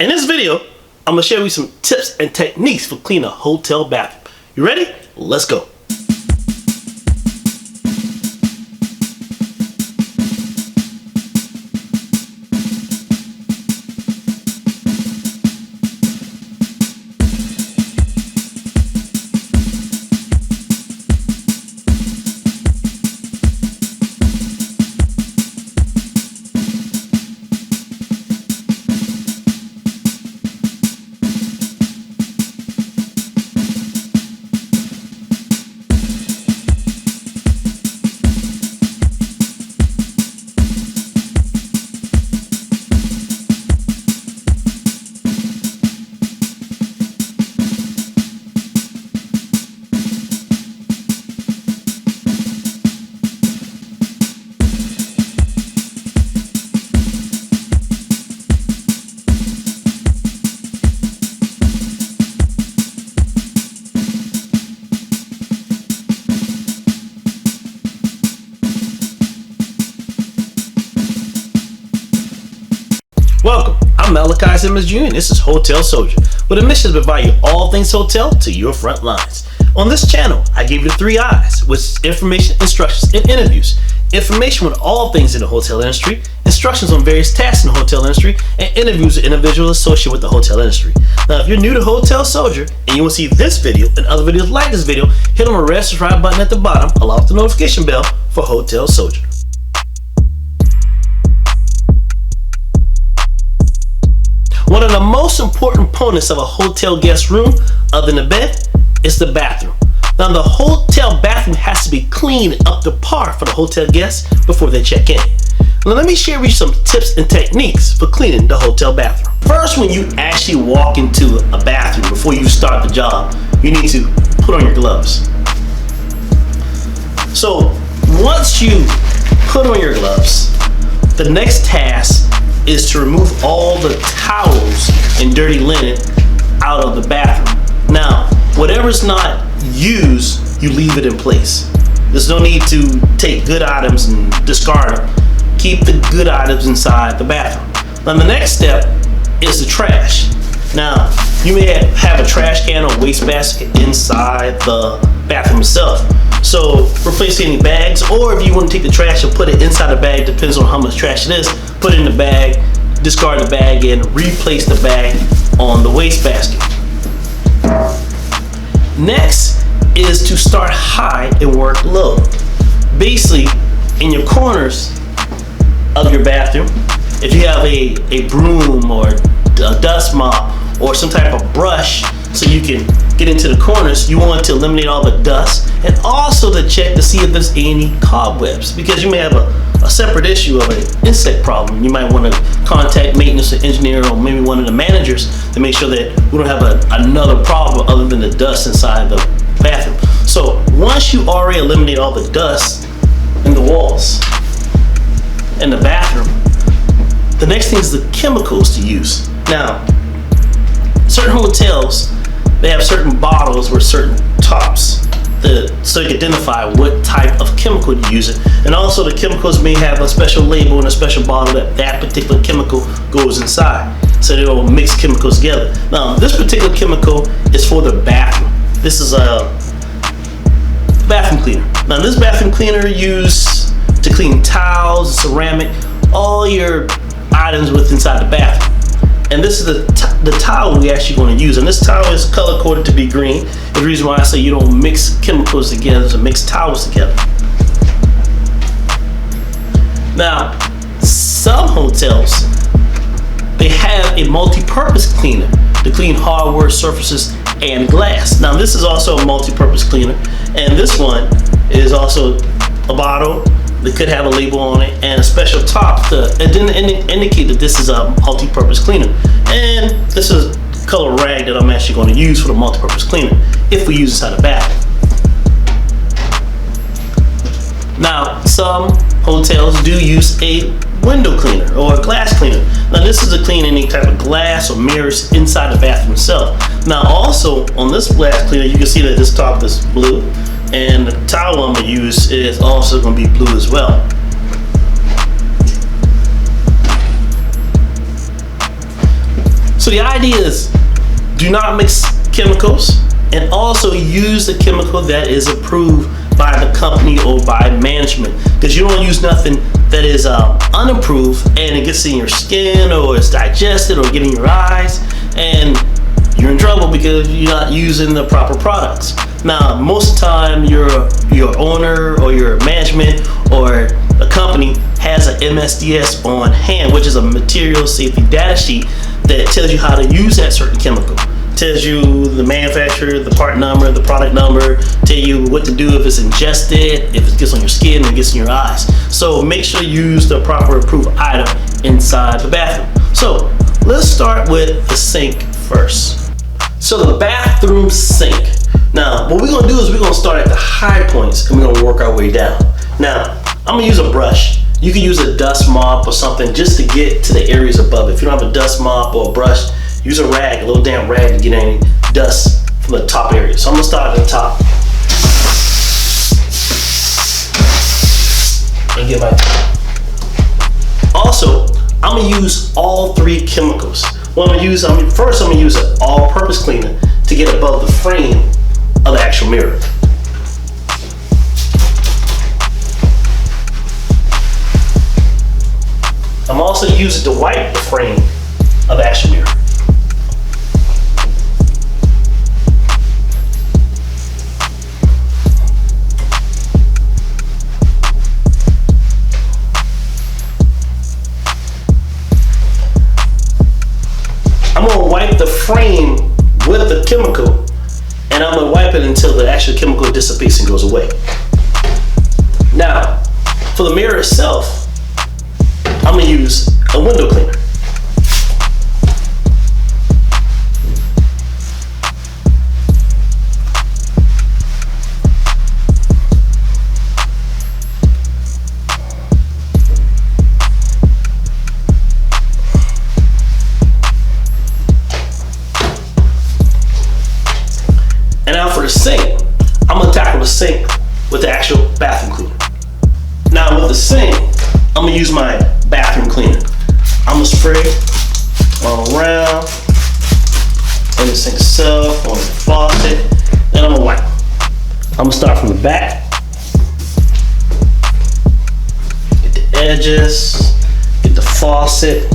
In this video, I'm gonna share with you some tips and techniques for cleaning a hotel bathroom. You ready? Let's go. Welcome, I'm Malachi Simmons Jr. and this is Hotel Soldier, with a mission to provide you all things hotel to your front lines. On this channel, I give you the 3 I's, which is information, instructions, and interviews. Information on all things in the hotel industry, instructions on various tasks in the hotel industry, and interviews with individuals associated with the hotel industry. Now, if you're new to Hotel Soldier and you want to see this video and other videos like this video, hit on the red subscribe button at the bottom, along with the notification bell for Hotel Soldier. One of the most important components of a hotel guest room, other than the bed, is the bathroom. Now, the hotel bathroom has to be clean up to par for the hotel guests before they check in. Now, let me share with you some tips and techniques for cleaning the hotel bathroom. First, when you actually walk into a bathroom before you start the job, you need to put on your gloves. So, once you put on your gloves, the next task is to remove all the towels and dirty linen out of the bathroom. Now, whatever's not used, you leave it in place. There's no need to take good items and discard them. Keep the good items inside the bathroom. Now, the next step is the trash. Now, you may have a trash can or waste basket inside the bathroom itself. So replace any bags, or if you want to take the trash and put it inside the bag, depends on how much trash it is, put it in the bag, discard the bag, and replace the bag on the waste basket. Next is to start high and work low. Basically, in your corners of your bathroom, if you have a broom or a dust mop or some type of brush so you can get into the corners, you want to eliminate all the dust, and also to check to see if there's any cobwebs, because you may have a separate issue of an insect problem. You might want to contact maintenance and engineer, or maybe one of the managers, to make sure that we don't have another problem other than the dust inside the bathroom. So once you already eliminate all the dust in the walls in the bathroom, the next thing is the chemicals to use. Now, certain hotels, they have certain bottles with certain tops so you can identify what type of chemical you're using. And also the chemicals may have a special label and a special bottle that particular chemical goes inside, so they don't mix chemicals together. Now, this particular chemical is for the bathroom. This is a bathroom cleaner. Now, this bathroom cleaner used to clean towels, ceramic, all your items with inside the bathroom. And this is the towel we actually going to use. And this towel is color coded to be green. The reason why I say you don't mix chemicals together is to mix towels together. Now, some hotels, they have a multi-purpose cleaner to clean hardware surfaces and glass. Now, this is also a multi-purpose cleaner, and this one is also a bottle that could have a label on it and a special top to indicate that this is a multi-purpose cleaner. And this is color rag that I'm actually going to use for the multi-purpose cleaner if we use inside the bathroom. Now, some hotels do use a window cleaner or a glass cleaner. Now, this is to clean any type of glass or mirrors inside the bathroom itself. Now, also on this glass cleaner, you can see that this top is blue, and the towel I'm going to use is also going to be blue as well. So the idea is, do not mix chemicals, and also use the chemical that is approved by the company or by management, because you don't want to use nothing that is unapproved and it gets in your skin or it's digested or get in your eyes, and you're in trouble because you're not using the proper products. Now, most of the time, your owner or your management or a company has an MSDS on hand, which is a material safety data sheet that tells you how to use that certain chemical. Tells you the manufacturer, the part number, the product number, tell you what to do if it's ingested, if it gets on your skin, and it gets in your eyes. So make sure you use the proper approved item inside the bathroom. So let's start with the sink first. So the bathroom sink. Now, what we're gonna do is we're gonna start at the high points and we're gonna work our way down. Now, I'm gonna use a brush. You can use a dust mop or something just to get to the areas above it. If you don't have a dust mop or a brush, use a rag, a little damp rag, to get any dust from the top area. So I'm gonna start at the top. And get my. Also, I'm gonna use all three chemicals. What I'm gonna use, first I'm gonna use an all-purpose cleaner to get above the frame of the actual mirror. I'm also using to wipe the frame of the actual mirror. I'm gonna wipe the frame with the chemical, and I'm gonna wipe it until the actual chemical dissipates and goes away. Now, for the mirror itself, I'm gonna use a window cleaner. And now for the sink, I'm gonna tackle the sink with the actual bathroom cleaner. Now with the sink, I'm gonna use my bathroom cleaner. I'm gonna spray all around in the sink itself, on the faucet, and I'm gonna wipe. I'm gonna start from the back, get the edges, get the faucet.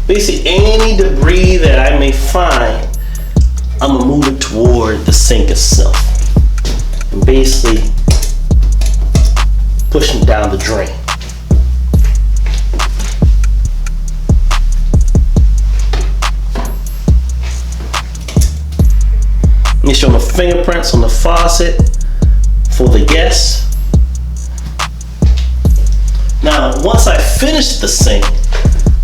Basically, any debris that I may find, I'm gonna move it toward the sink itself. And basically, pushing down the drain. Make sure the fingerprints on the faucet for the guests. Now, once I finish the sink,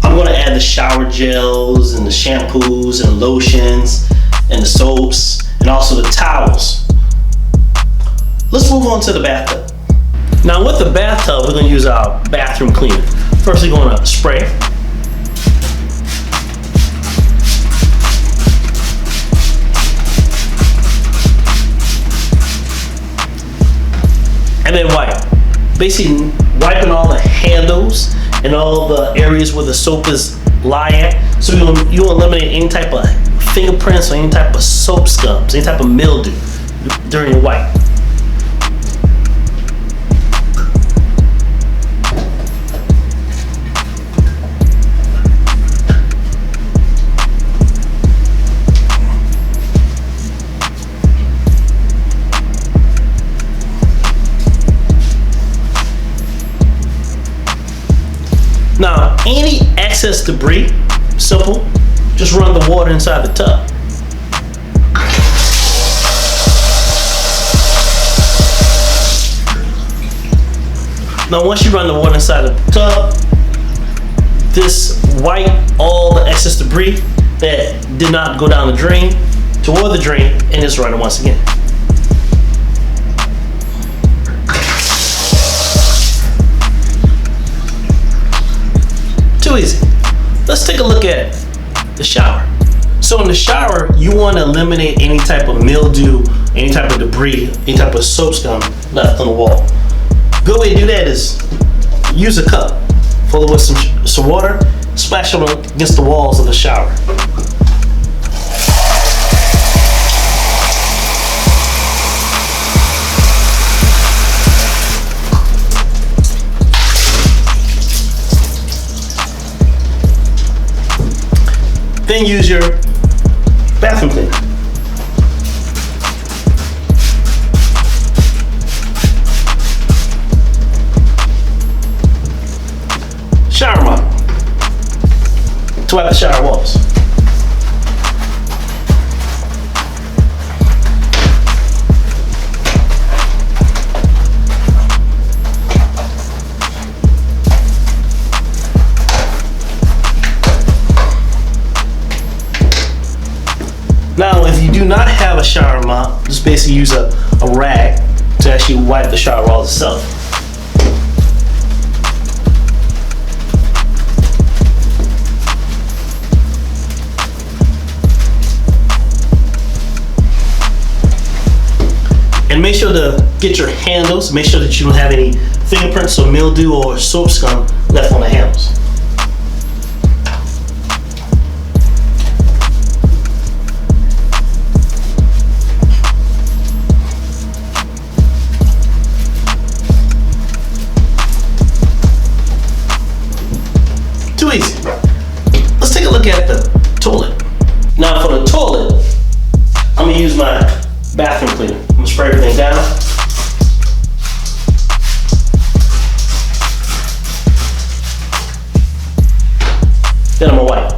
I'm gonna add the shower gels and the shampoos and lotions and the soaps and also the towels. Let's move on to the bathtub. Now with the bathtub, we're gonna use our bathroom cleaner. First, we're gonna spray. And then wipe. Basically wiping all the handles and all the areas where the soap is lie at. So you eliminate any type of fingerprints or any type of soap scums, any type of mildew during your wipe. Now, any excess debris, simple, just run the water inside the tub. Now, once you run the water inside the tub, just wipe all the excess debris that did not go down the drain toward the drain and just run it once again. Too easy. Let's take a look at the shower. So in the shower, you want to eliminate any type of mildew, any type of debris, any type of soap scum left on the wall. Good way to do that is use a cup, fill it with some water, splash them against the walls of the shower. Then use your bathroom cleaner. Shower mop to wipe the shower walls. Now, if you do not have a shower mop, just basically use a rag to actually wipe the shower walls itself. And make sure to get your handles, make sure that you don't have any fingerprints or mildew or soap scum left on the handles. Too easy. Let's take a look at the toilet. Now for the toilet, I'm gonna use my bathroom cleaner. I'm gonna spray everything down. Then I'm gonna wipe.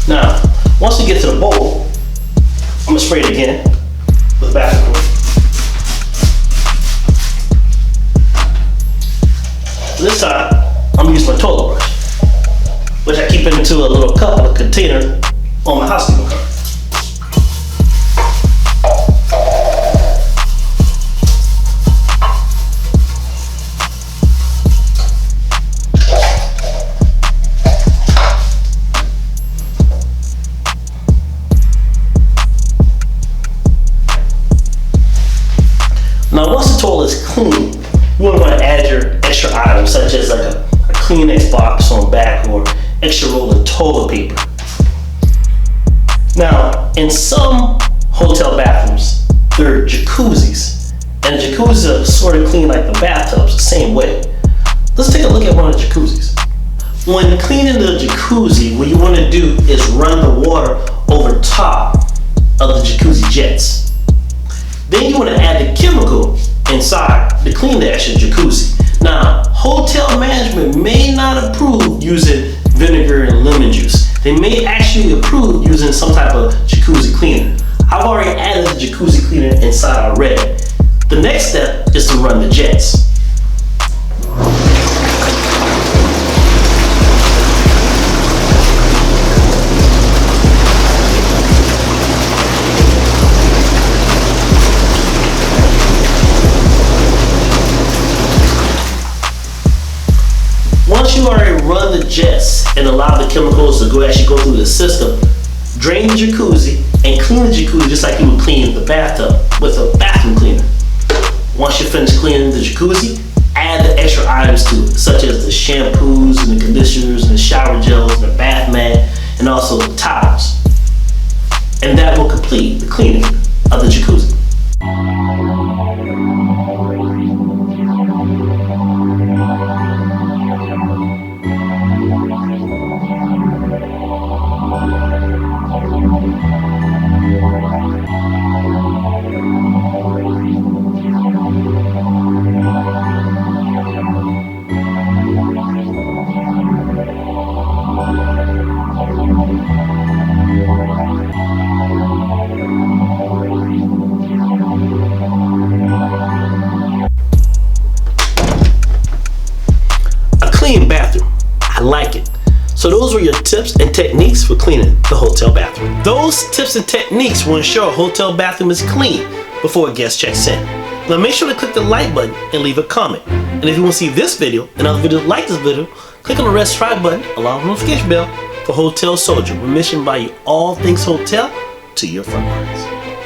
Now, once you get to the bowl, I'm gonna spray it again with bathroom cleaner. This time, I'm gonna use my toilet brush, which I keep into a little cup or a container on my housekeeping cart. Now, once the toilet is clean, you want to add your extra items, such as like a Kleenex box on back or extra roll of toilet paper. Now, in some hotel bathrooms, there are jacuzzis, and jacuzzis are sort of clean like the bathtubs, the same way. Let's take a look at one of the jacuzzis. When cleaning the jacuzzi, what you want to do is run the water over top of the jacuzzi jets. Then you want to add the chemical inside to clean the actual jacuzzi. Now, hotel management may not approve using vinegar and lemon juice. They may actually approve using some type of jacuzzi cleaner. I've already added the jacuzzi cleaner inside already. The next step is to run the jets. Once you already run the jets and allow the chemicals to actually go through the system, drain the jacuzzi and clean the jacuzzi just like you would clean the bathtub with a bathroom cleaner. Once you finish cleaning the jacuzzi, add the extra items to it, such as the shampoos and the conditioners and the shower gels and the bath mat and also the towels. And that will complete the cleaning of the jacuzzi. clean bathroom. I like it. So those were your tips and techniques for cleaning the hotel bathroom. Those tips and techniques will ensure a hotel bathroom is clean before a guest checks in. Now make sure to click the like button and leave a comment. And if you want to see this video and other videos like this video, click on the red subscribe button along with the notification bell for Hotel Soldier. We're mission by you all things hotel to your front lines.